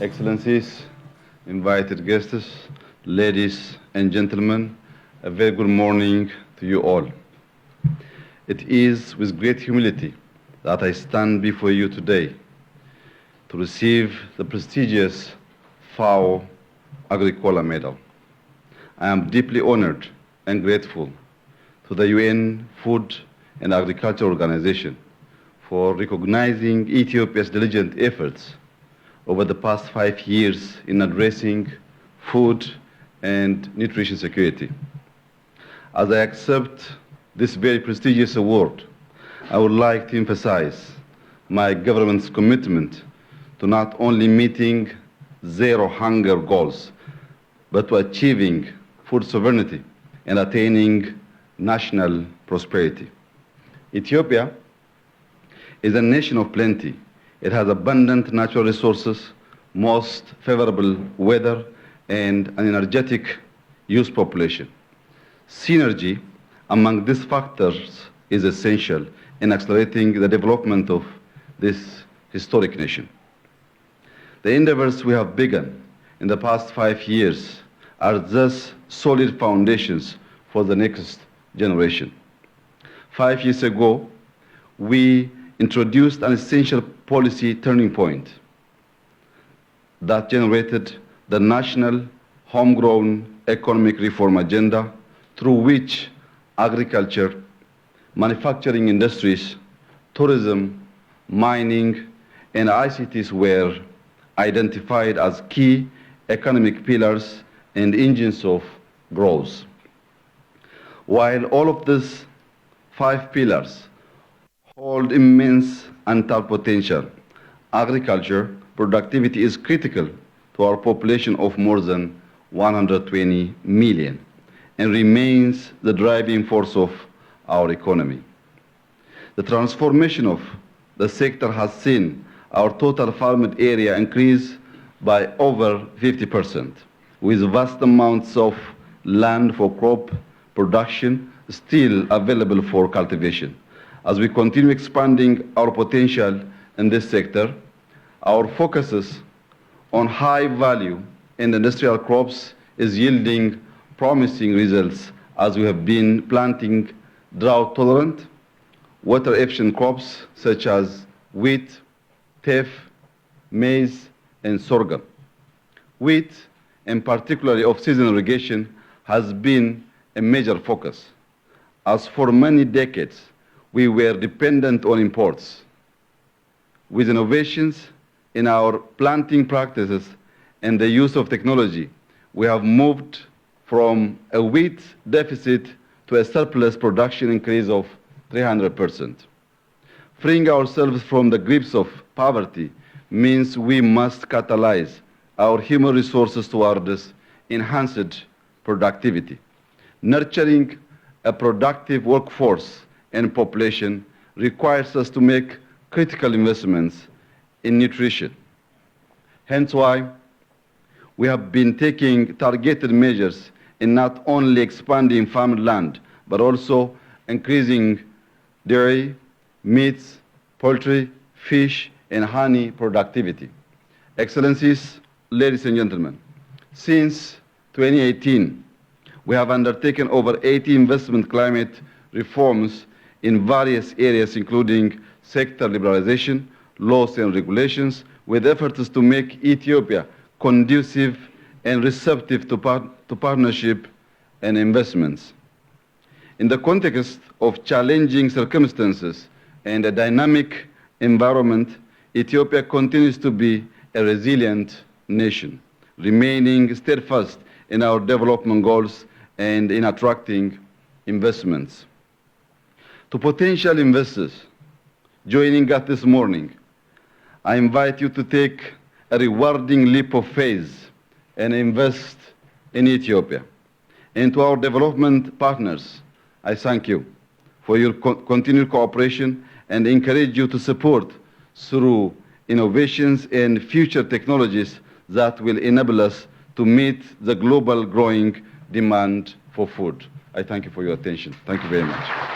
Excellencies, invited guests, ladies and gentlemen, a very good morning to you all. It is with great humility that I stand before you today to receive the prestigious FAO Agricola Medal. I am deeply honored and grateful to the UN Food and Agriculture Organization for recognizing Ethiopia's diligent efforts over the past 5 years in addressing food and nutrition security. As I accept this very prestigious award, I would like to emphasize my government's commitment to not only meeting zero hunger goals, but to achieving food sovereignty and attaining national prosperity. Ethiopia is a nation of plenty. It has abundant natural resources, most favorable weather, and an energetic youth population. Synergy among these factors is essential in accelerating the development of this historic nation. The endeavors we have begun in the past 5 years are thus solid foundations for the next generation. 5 years ago, we introduced an essential policy turning point that generated the national homegrown economic reform agenda through which agriculture, manufacturing industries, tourism, mining, and ICTs were identified as key economic pillars and engines of growth. While all of these 5 pillars hold immense untapped potential, agriculture productivity is critical to our population of more than 120 million and remains the driving force of our economy. The transformation of the sector has seen our total farmed area increase by over 50%, with vast amounts of land for crop production still available for cultivation. As we continue expanding our potential in this sector, our focus on high value and industrial crops is yielding promising results as we have been planting drought tolerant, water efficient crops such as wheat, teff, maize, and sorghum. Wheat, and particularly off-season irrigation, has been a major focus, as for many decades we were dependent on imports. With innovations in our planting practices and the use of technology, we have moved from a wheat deficit to a surplus production increase of 300%. Freeing ourselves from the grips of poverty means we must catalyze our human resources towards enhanced productivity. Nurturing a productive workforce and population requires us to make critical investments in nutrition. Hence why we have been taking targeted measures in not only expanding farmed land, but also increasing dairy, meats, poultry, fish, and honey productivity. Excellencies, ladies and gentlemen, since 2018, we have undertaken over 80 investment climate reforms in various areas, including sector liberalization, laws and regulations, with efforts to make Ethiopia conducive and receptive to partnership and investments. In the context of challenging circumstances and a dynamic environment, Ethiopia continues to be a resilient nation, remaining steadfast in our development goals and in attracting investments. To potential investors joining us this morning, I invite you to take a rewarding leap of faith and invest in Ethiopia. And to our development partners, I thank you for your continued cooperation and encourage you to support through innovations and future technologies that will enable us to meet the global growing demand for food. I thank you for your attention. Thank you very much.